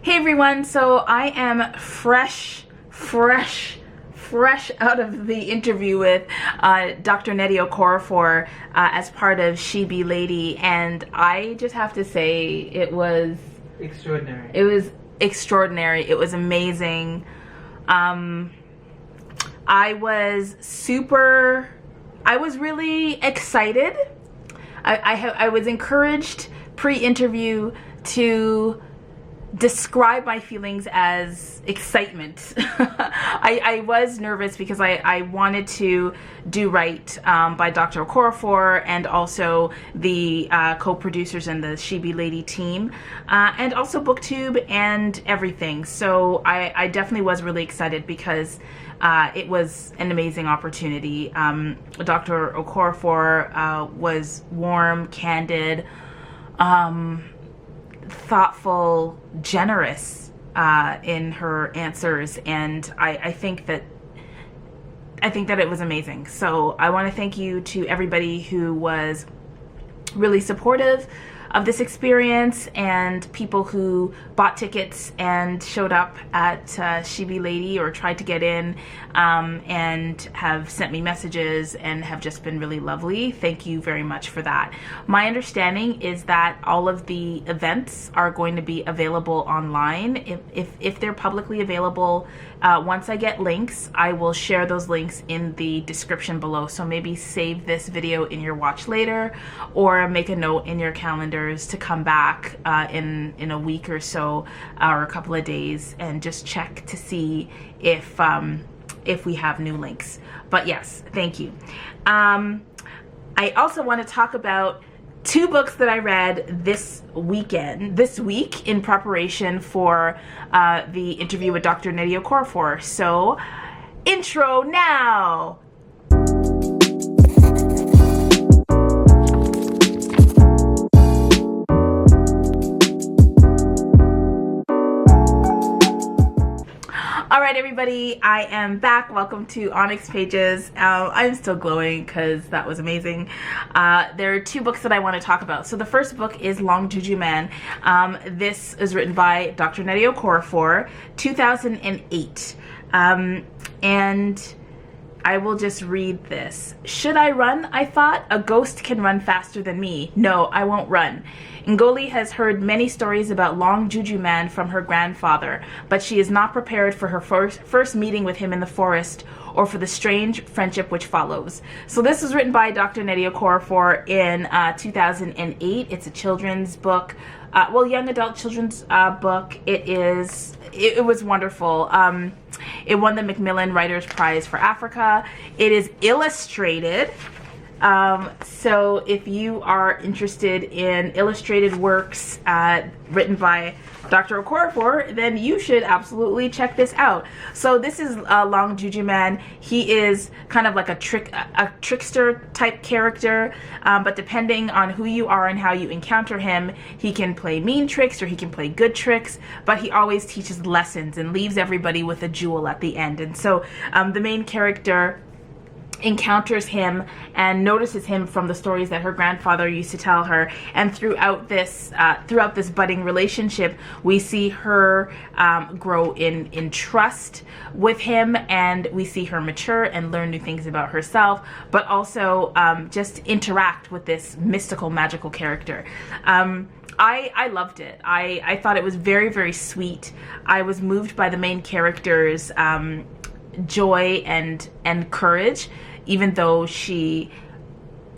Hey everyone, so I am fresh out of the interview with Dr. Nnedi Okorafor as part of She Be Lady, and I just have to say it was extraordinary. It was extraordinary. It was amazing. I was really excited. I was encouraged pre-interview to describe my feelings as excitement. I was nervous because I wanted to do right by Dr. Okorafor and also the co-producers and the She Be Lady team, and also Booktube and everything. So I definitely was really excited because it was an amazing opportunity. Dr. Okorafor was warm, candid, thoughtful, generous in her answers, and I think that it was amazing. So I want to thank you to everybody who was really supportive of this experience and people who bought tickets and showed up at She Be Lady or tried to get in and have sent me messages and have just been really lovely. Thank you very much for that. My understanding is that all of the events are going to be available online. If they're publicly available, once I get links, I will share those links in the description below. So maybe save this video in your watch later or make a note in your calendars to come back in a week or so or a couple of days and just check to see if we have new links. But yes, thank you. I also want to talk about two books that I read this week in preparation for the interview with Dr. Nnedi Okorafor. So, intro now! Alright everybody, I am back. Welcome to ONYX Pages. I'm still glowing because that was amazing. There are two books that I want to talk about. So the first book is Long Juju Man. This is written by Dr. Nnedi Okorafor, 2008. And I will just read this. Should I run? I thought. A ghost can run faster than me. No, I won't run. Ngoli has heard many stories about Long Juju Man from her grandfather, but she is not prepared for her first meeting with him in the forest or for the strange friendship which follows. So this was written by Dr. Nnedi Okorafor in 2008. It's a children's book, young adult children's book. It was wonderful. It won the Macmillan Writers Prize for Africa. It is illustrated. So if you are interested in illustrated works written by Dr. Okorafor, then you should absolutely check this out. So this is Long Juju Man. He is kind of like a trickster type character, but depending on who you are and how you encounter him, he can play mean tricks or he can play good tricks, but he always teaches lessons and leaves everybody with a jewel at the end. And so the main character encounters him and notices him from the stories that her grandfather used to tell her, and throughout this budding relationship we see her grow in trust with him, and we see her mature and learn new things about herself, but also just interact with this mystical, magical character. I loved it. I thought it was very, very sweet. I was moved by the main character's joy and courage, even though she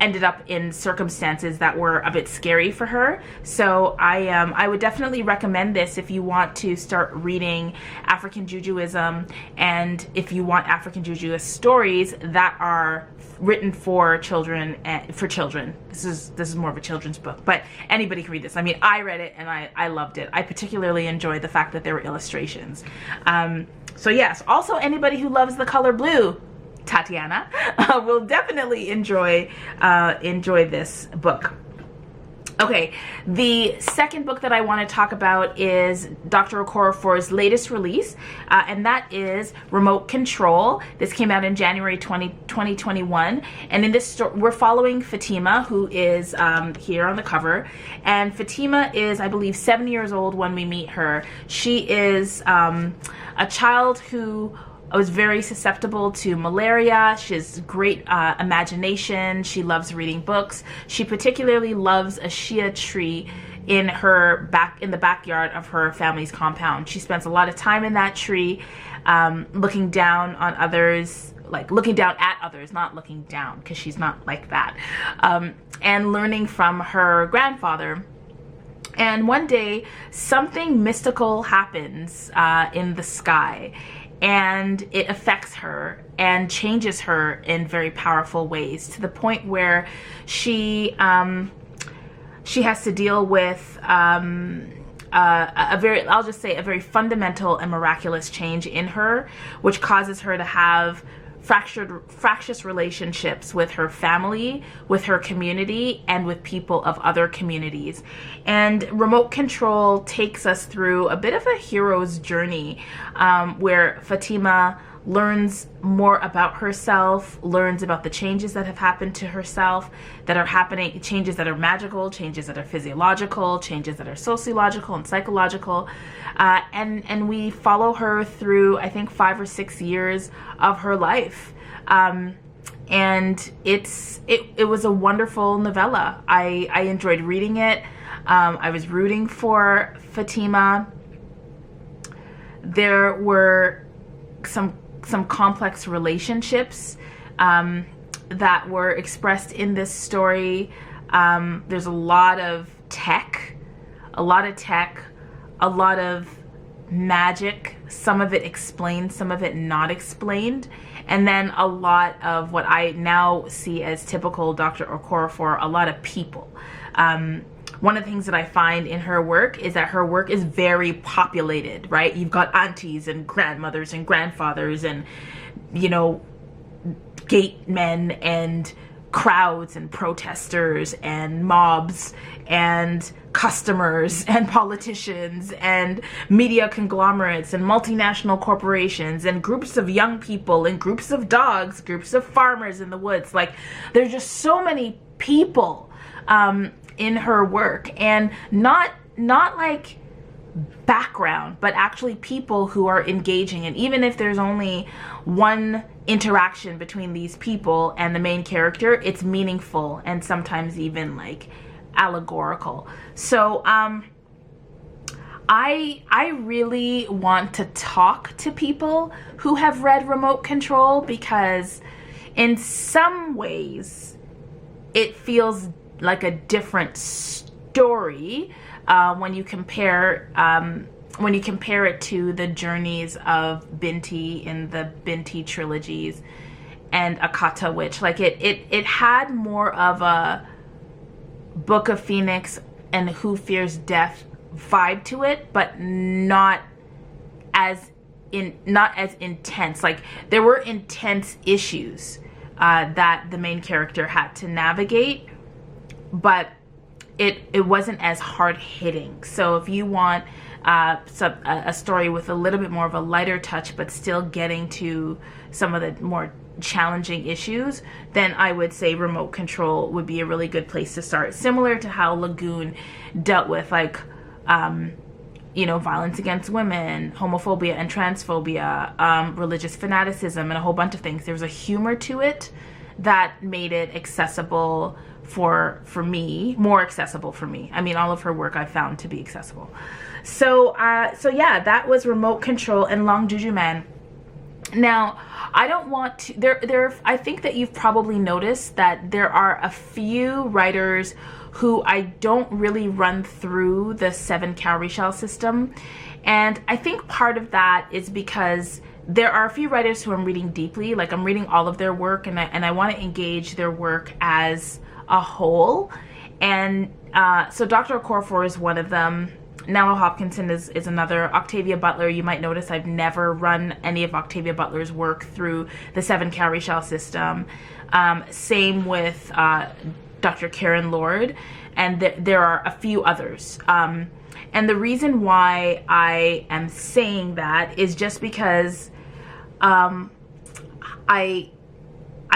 ended up in circumstances that were a bit scary for her. So I would definitely recommend this if you want to start reading African Jujuism, and if you want African Jujuist stories that are written for children. This is more of a children's book, but anybody can read this. I mean, I read it and I loved it. I particularly enjoyed the fact that there were illustrations. So yes, also anybody who loves the color blue, Tatiana, will definitely enjoy this book. Okay, the second book that I want to talk about is Dr. Okorafor's latest release, and that is Remote Control. This came out in January 2021, and in this story, we're following Fatima, who is here on the cover, and Fatima is, I believe, 7 years old when we meet her. She is a child who was very susceptible to malaria. She has great imagination. She loves reading books. She particularly loves a shea tree in the backyard of her family's compound. She spends a lot of time in that tree, looking down on others, like looking down at others, not looking down, because she's not like that, and learning from her grandfather. And one day, something mystical happens in the sky, and it affects her and changes her in very powerful ways, to the point where she has to deal with a very fundamental and miraculous change in her, which causes her to have fractious relationships with her family, with her community, and with people of other communities. And Remote Control takes us through a bit of a hero's journey, where Fatima learns more about herself, learns about the changes that have happened to herself, that are happening, changes that are magical, changes that are physiological, changes that are sociological and psychological. And we follow her through, I think, 5 or 6 years of her life. And it was a wonderful novella. I enjoyed reading it. I was rooting for Fatima. There were some complex relationships that were expressed in this story. There's a lot of tech, a lot of magic, some of it explained, some of it not explained, and then a lot of what I now see as typical Dr. Okorafor, a lot of people. One of the things that I find in her work is that her work is very populated, right? You've got aunties and grandmothers and grandfathers and, you know, gate men and crowds and protesters and mobs and customers and politicians and media conglomerates and multinational corporations and groups of young people and groups of dogs, groups of farmers in the woods. Like, there's just so many people in her work, and not like background, but actually people who are engaging. And even if there's only one interaction between these people and the main character, it's meaningful and sometimes even like allegorical. So I really want to talk to people who have read Remote Control, because in some ways it feels like a different story when you compare it to the journeys of Binti in the Binti trilogies and Akata Witch. Like it had more of a Book of Phoenix and Who Fears Death vibe to it, but not as intense. Like, there were intense issues that the main character had to navigate, but it wasn't as hard-hitting. So if you want a story with a little bit more of a lighter touch, but still getting to some of the more challenging issues, then I would say Remote Control would be a really good place to start. Similar to how Lagoon dealt with, like, violence against women, homophobia and transphobia, religious fanaticism, and a whole bunch of things. There was a humor to it that made it accessible for me, more accessible for me. I mean, all of her work I found to be accessible. So yeah, that was Remote Control and Long Juju Man. Now, I don't want to, I think that you've probably noticed that there are a few writers who I don't really run through the 7 calorie shell system. And I think part of that is because there are a few writers who I'm reading deeply. Like, I'm reading all of their work, and I want to engage their work as a whole. And so Dr. Okorafor is one of them. Nella Hopkinson is another. Octavia Butler, you might notice I've never run any of Octavia Butler's work through the 7 calorie shell system. Same with Dr. Karen Lord, and there are a few others. And the reason why I am saying that is just because I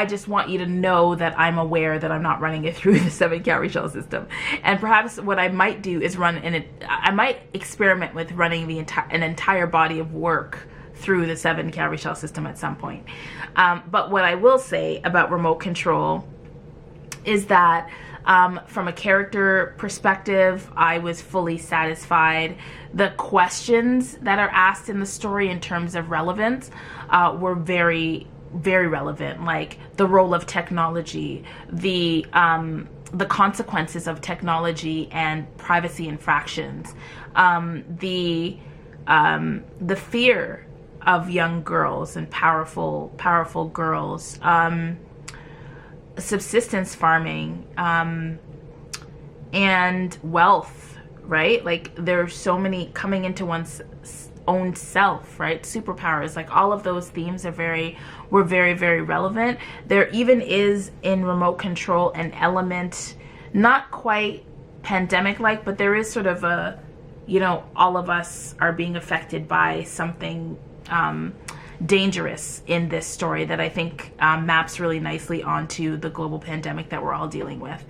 just want you to know that I'm aware that I'm not running it through the 7 calorie shell system. And perhaps what I might do is I might experiment with running an entire body of work through the 7 calorie shell system at some point. But what I will say about remote control is that from a character perspective, I was fully satisfied. The questions that are asked in the story in terms of relevance were very, very relevant, like the role of technology, the consequences of technology and privacy infractions, the fear of young girls and powerful girls, subsistence farming, and wealth, right? Like there's so many coming into one's own self, right? Superpowers, like all of those themes were very, very relevant. There even is in remote control an element, not quite pandemic-like, but there is sort of a, all of us are being affected by something dangerous in this story that I think maps really nicely onto the global pandemic that we're all dealing with.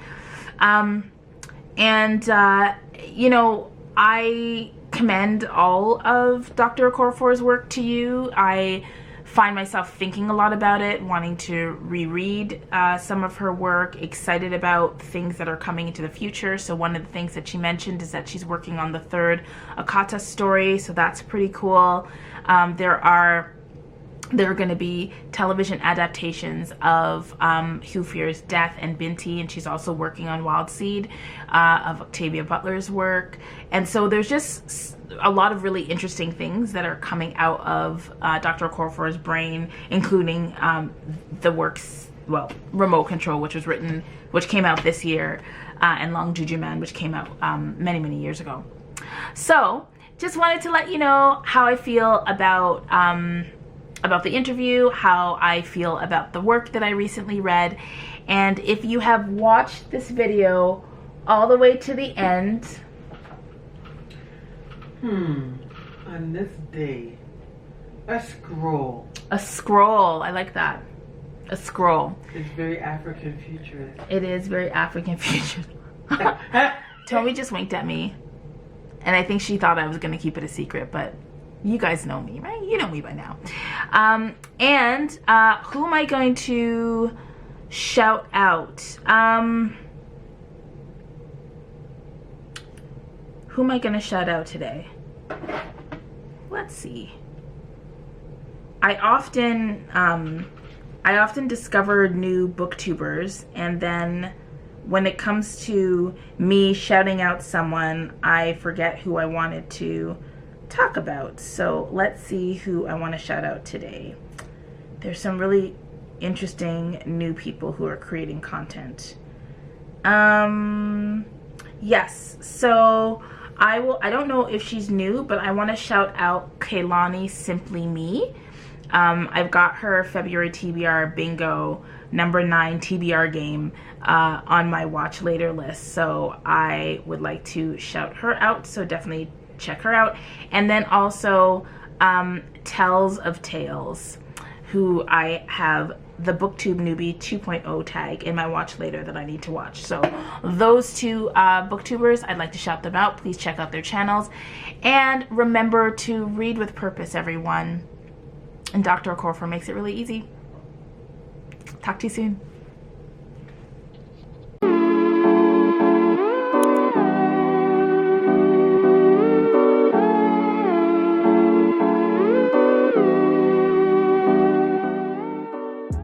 I commend all of Dr. Okorafor's work to you. I find myself thinking a lot about it, wanting to reread some of her work, excited about things that are coming into the future. So one of the things that she mentioned is that she's working on the 3rd Akata story, so that's pretty cool. There are going to be television adaptations of Who Fears Death and Binti, and she's also working on Wild Seed of Octavia Butler's work. And so there's just a lot of really interesting things that are coming out of Dr. Okorafor's brain, including the works, Remote Control, which came out this year, and Long Juju Man, which came out many, many years ago. So just wanted to let you know how I feel about the interview, how I feel about the work that I recently read. And if you have watched this video all the way to the end, on this day, a scroll. A scroll, I like that. A scroll. It's very African futurist. It is very African futurist. Tomi just winked at me, and I think she thought I was going to keep it a secret, but you guys know me, right? You know me by now. Who am I going to shout out? Who am I going to shout out today? Let's see. I often discover new booktubers, and then when it comes to me shouting out someone, I forget who I wanted to talk about. So let's see who I want to shout out today. There's some really interesting new people who are creating content. Yes, so I don't know if she's new, but I want to shout out Kaylani Simply Me. I've got her February TBR bingo number 9 TBR game on my watch later list, so I would like to shout her out, so definitely check her out. And then also Tells of Tales, who I have the Booktube Newbie 2.0 tag in my watch later that I need to watch. So those two booktubers, I'd like to shout them out. Please check out their channels. And remember to read with purpose, everyone. And Dr. Okorafor makes it really easy. Talk to you soon.